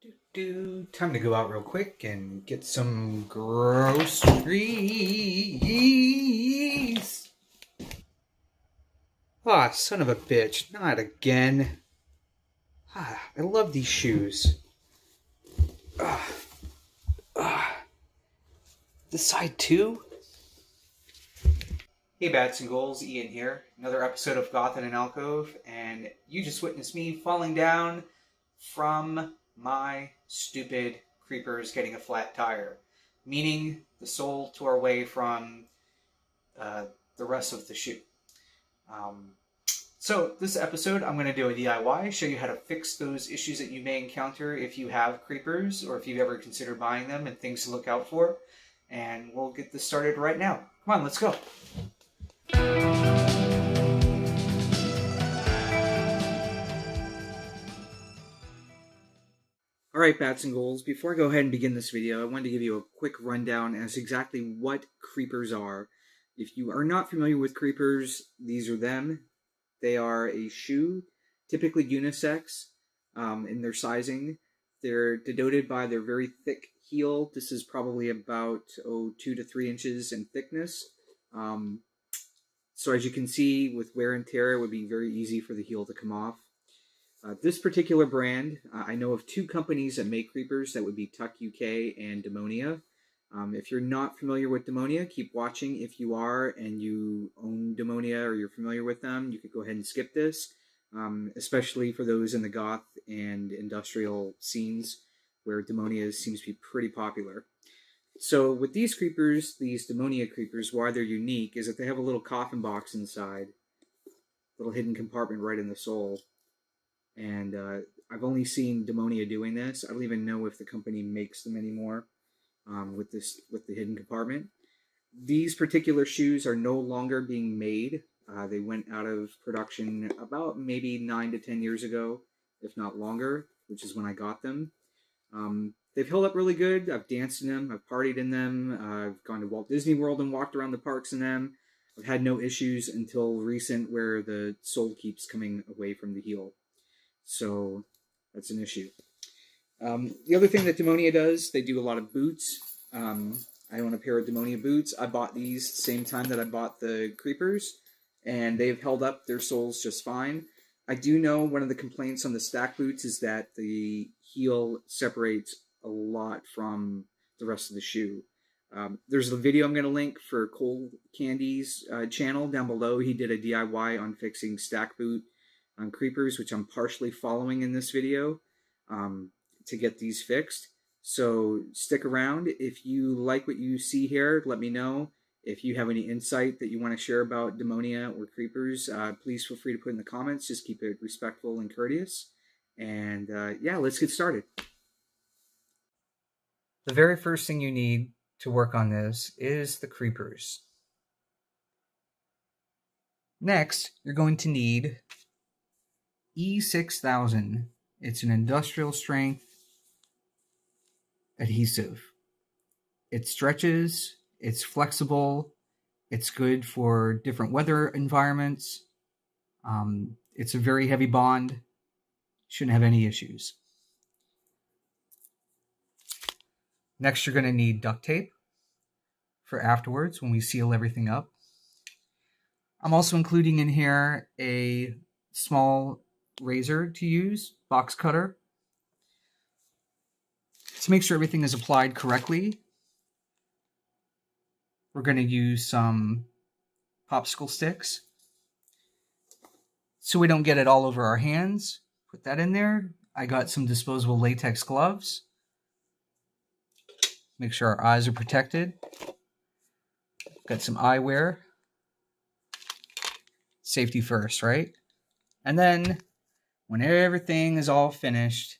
Time to go out real quick and get some groceries. Ah, son of a bitch, not again. Ah, I love these shoes. Ah, ah. The side two? Hey Bats and Goals, Ian here. Another episode of Goth in an Alcove, and you just witnessed me falling down from my stupid creepers getting a flat tire. Meaning the sole tore away from the rest of the shoe. Um, so this episode, I'm going to do a DIY, show you how to fix those issues that you may encounter if you have creepers or if you've ever considered buying them, and things to look out for. And we'll get this started right now. Come on, let's go. Alright, Bats and Ghouls, before I go ahead and begin this video, I wanted to give you a quick rundown as to exactly what creepers are. If you are not familiar with creepers, these are them. They are a shoe, typically unisex in their sizing. They're denoted by their very thick heel. This is probably about 2 to 3 inches in thickness. So as you can see, with wear and tear, it would be very easy for the heel to come off. This particular brand, I know of 2 companies that make creepers. That would be Tuck UK and Demonia. If you're not familiar with Demonia, keep watching. If you are and you own Demonia or you're familiar with them, you could go ahead and skip this, especially for those in the goth and industrial scenes where Demonia seems to be pretty popular. So with these creepers, these Demonia creepers, why they're unique is that they have a little coffin box inside, little hidden compartment right in the sole. And I've only seen Demonia doing this. I don't even know if the company makes them anymore with the hidden compartment. These particular shoes are no longer being made. They went out of production about maybe 9 to 10 years ago, if not longer, which is when I got them. They've held up really good. I've danced in them. I've partied in them. I've gone to Walt Disney World and walked around the parks in them. I've had no issues until recent where the sole keeps coming away from the heel. So that's an issue. The other thing that Demonia does, they do a lot of boots. I own a pair of Demonia boots. I bought these the same time that I bought the creepers, and they've held up their soles just fine. I do know one of the complaints on the stack boots is that the heel separates a lot from the rest of the shoe. There's a video I'm going to link for Coalcandy's channel down below. He did a DIY on fixing stack boot on creepers, which I'm partially following in this video to get these fixed. So stick around. If you like what you see here, let me know. If you have any insight that you want to share about Demonia or creepers, please feel free to put in the comments. Just keep it respectful and courteous. And yeah, let's get started. The very first thing you need to work on this is the creepers. Next, you're going to need E6000. It's an industrial strength adhesive. It stretches, it's flexible, it's good for different weather environments. It's a very heavy bond, shouldn't have any issues. Next, you're going to need duct tape for afterwards when we seal everything up. I'm also including in here a small razor to use, box cutter. To make sure everything is applied correctly, we're going to use some popsicle sticks so we don't get it all over our hands. Put that in there. I got some disposable latex gloves. Make sure our eyes are protected. Got some eyewear. Safety first, right? And then when everything is all finished,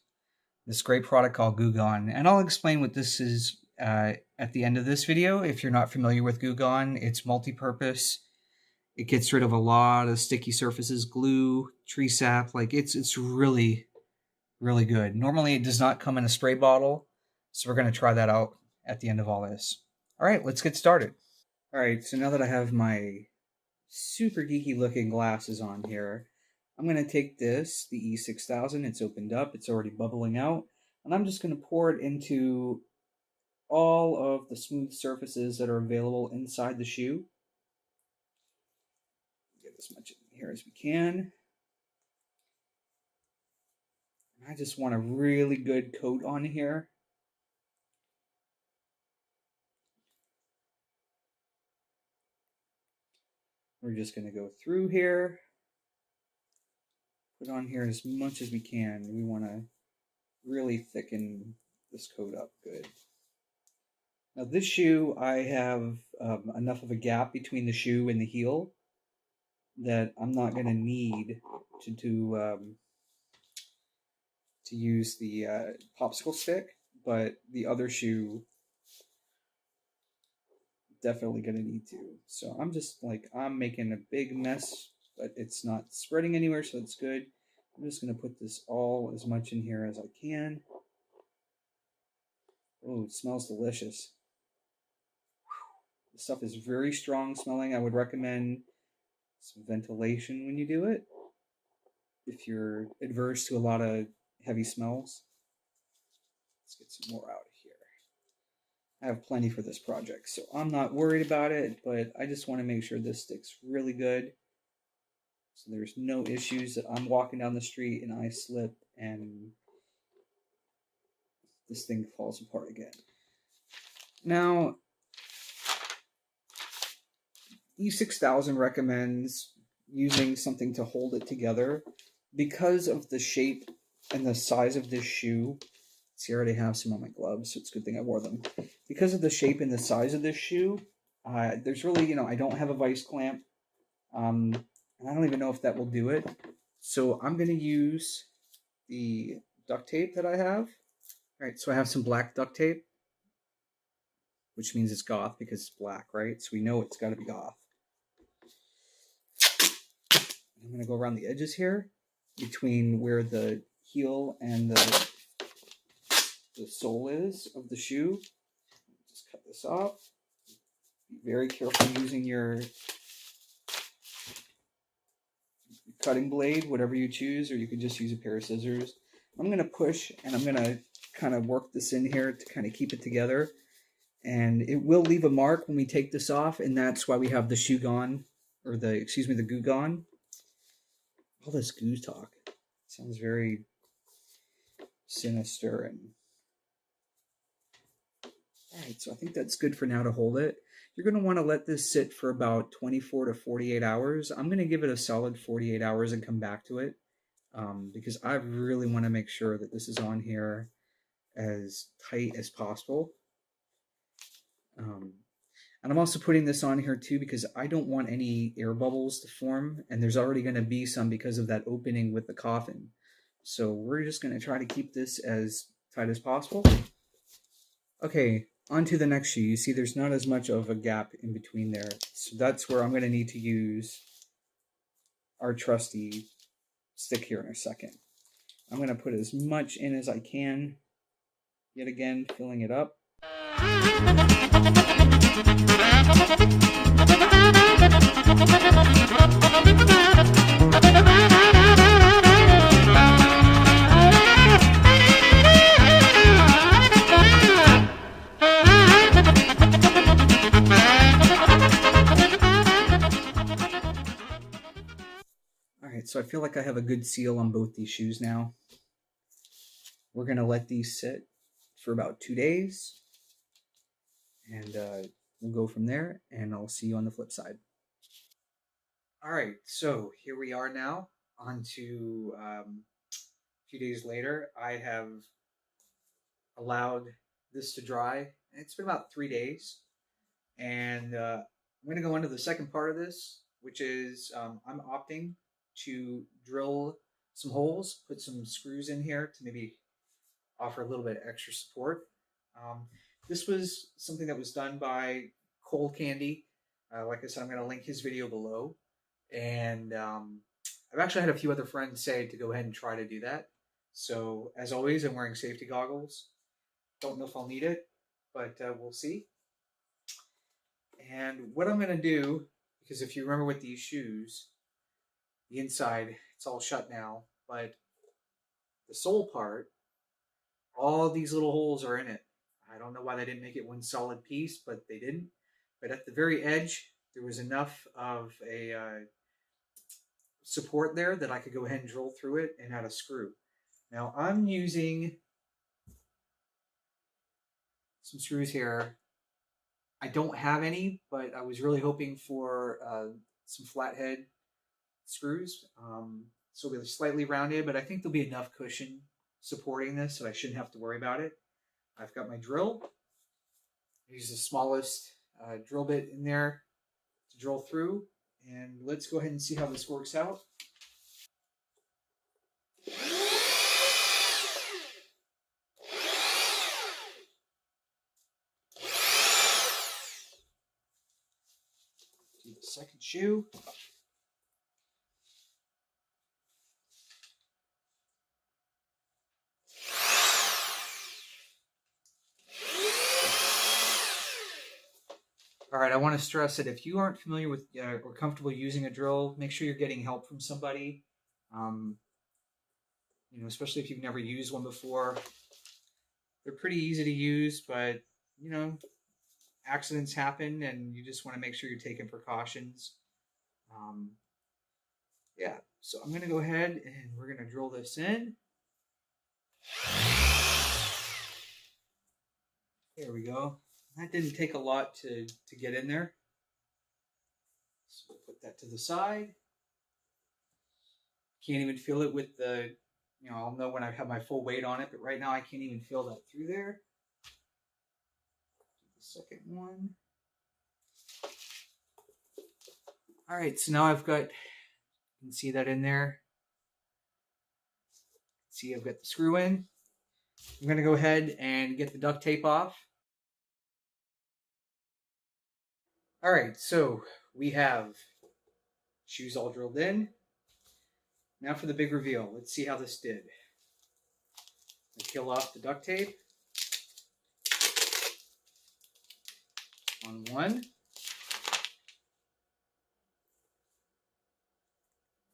this great product called Goo Gone. And I'll explain what this is at the end of this video. If you're not familiar with Goo Gone, it's multi-purpose. It gets rid of a lot of sticky surfaces, glue, tree sap. Like it's really, really good. Normally it does not come in a spray bottle, so we're going to try that out at the end of all this. All right, let's get started. All right, so now that I have my super geeky looking glasses on here, I'm going to take this, the E6000, it's opened up, it's already bubbling out. And I'm just going to pour it into all of the smooth surfaces that are available inside the shoe. Get as much in here as we can. I just want a really good coat on here. We're just going to go through here. Put on here as much as we can. We want to really thicken this coat up good. Now this shoe, I have enough of a gap between the shoe and the heel that I'm not going to need to use the popsicle stick, but the other shoe definitely going to need to. So I'm just like, I'm making a big mess, but it's not spreading anywhere, so it's good. I'm just going to put this all as much in here as I can. Oh, it smells delicious. The stuff is very strong smelling. I would recommend some ventilation when you do it if you're adverse to a lot of heavy smells. Let's get some more out of here. I have plenty for this project, so I'm not worried about it, but I just want to make sure this sticks really good so there's no issues that I'm walking down the street and I slip and this thing falls apart again. Now, E6000 recommends using something to hold it together because of the shape and the size of this shoe. See, I already have some on my gloves, so it's a good thing I wore them. Because of the shape and the size of this shoe, there's really, I don't have a vice clamp. And I don't even know if that will do it. So I'm going to use the duct tape that I have. All right, so I have some black duct tape, which means it's goth because it's black, right? So we know it's got to be goth. I'm going to go around the edges here between where the heel and the sole is of the shoe. Just cut this off. Be very careful using your cutting blade, whatever you choose, or you could just use a pair of scissors. I'm going to push and I'm going to kind of work this in here to kind of keep it together. And it will leave a mark when we take this off, and that's why we have the shoe gone, or the goo gone. All this goo talk sounds very sinister. And all right, so I think that's good for now to hold it. You're going to want to let this sit for about 24 to 48 hours. I'm going to give it a solid 48 hours and come back to it because I really want to make sure that this is on here as tight as possible. And I'm also putting this on here too because I don't want any air bubbles to form, and there's already going to be some because of that opening with the coffin. So we're just going to try to keep this as tight as possible. Okay, on to the next shoe. You see there's not as much of a gap in between there. So that's where I'm going to need to use our trusty stick here in a second. I'm going to put as much in as I can. Yet again, filling it up. Alright, so I feel like I have a good seal on both these shoes now. We're going to let these sit for about 2 days. And we'll go from there, and I'll see you on the flip side. Alright, so here we are now. On to a few days later. I have allowed this to dry. It's been about 3 days. And I'm going to go into the second part of this, which is I'm opting to drill some holes, put some screws in here to maybe offer a little bit extra support. This was something that was done by Coalcandy. Like I said, I'm going to link his video below. And I've actually had a few other friends say to go ahead and try to do that. So as always, I'm wearing safety goggles. Don't know if I'll need it, but we'll see. And what I'm going to do, because if you remember with these shoes, the inside, it's all shut now, but the sole part, all these little holes are in it. I don't know why they didn't make it one solid piece, but they didn't. But at the very edge, there was enough of a support there that I could go ahead and drill through it and add a screw. Now I'm using some screws here. I don't have any, but I was really hoping for some flathead screws. So they're slightly rounded, but I think there'll be enough cushion supporting this, so I shouldn't have to worry about it. I've got my drill. I use the smallest drill bit in there to drill through, and let's go ahead and see how this works out. Do the second shoe. All right, I want to stress that if you aren't familiar with or comfortable using a drill, make sure you're getting help from somebody. You know, especially if you've never used one before. They're pretty easy to use, but you know, accidents happen, and you just want to make sure you're taking precautions. Yeah, so I'm gonna go ahead and we're gonna drill this in. There we go. That didn't take a lot to get in there. So we'll put that to the side. Can't even feel it with the, you know, I'll know when I have my full weight on it, but right now I can't even feel that through there. Do the second one. All right, so now I've got, you can see that in there. See, I've got the screw in. I'm gonna go ahead and get the duct tape off. All right, so we have shoes all drilled in. Now for the big reveal. Let's see how this did. I'll peel off the duct tape on one.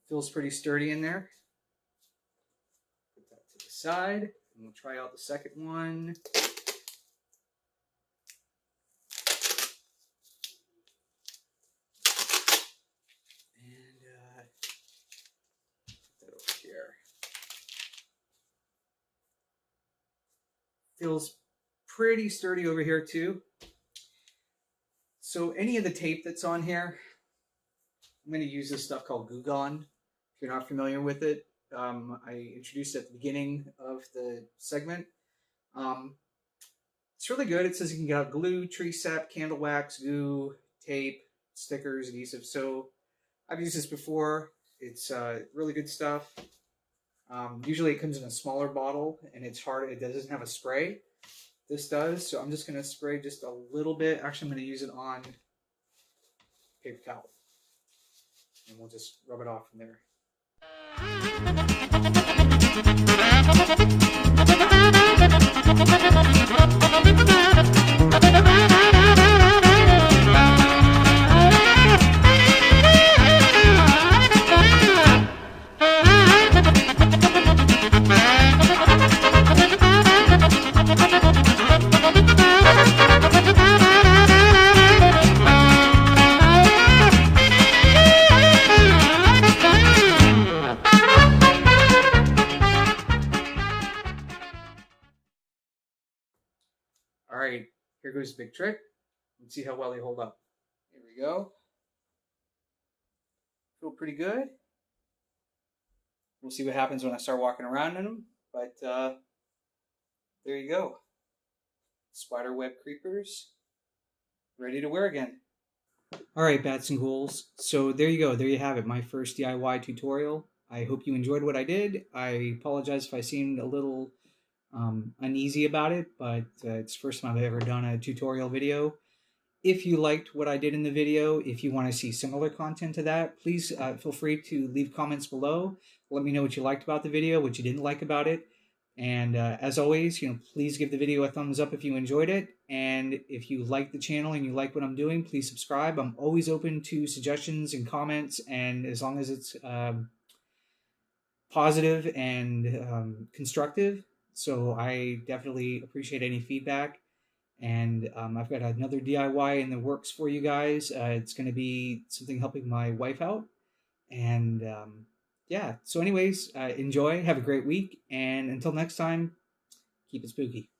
Feels pretty sturdy in there. Put that to the side, and we'll try out the second one. Feels pretty sturdy over here too. So any of the tape that's on here, I'm going to use this stuff called Goo Gone. If you're not familiar with it, I introduced it at the beginning of the segment. It's really good. It says you can get out glue, tree sap, candle wax, goo, tape, stickers, adhesive. So I've used this before. It's really good stuff. Usually it comes in a smaller bottle, and it's hard. It doesn't have a spray. This does, so I'm just going to spray just a little bit. Actually, I'm going to use it on paper towel, and we'll just rub it off from there. All right, here goes the big trick. Let's see how well they hold up. Here we go. Feel pretty good. We'll see what happens when I start walking around in them, but there you go. Spiderweb creepers, ready to wear again. All right, bats and ghouls. So there you go. There you have it. My first DIY tutorial. I hope you enjoyed what I did. I apologize if I seemed a little uneasy about it, but it's the first time I've ever done a tutorial video. If you liked what I did in the video, if you want to see similar content to that, please feel free to leave comments below. Let me know what you liked about the video, what you didn't like about it. And as always, please give the video a thumbs up if you enjoyed it. And if you like the channel and you like what I'm doing, please subscribe. I'm always open to suggestions and comments, and as long as it's positive and constructive. So I definitely appreciate any feedback. And I've got another DIY in the works for you guys. It's going to be something helping my wife out. And yeah, so, anyways, enjoy, have a great week. And until next time, keep it spooky.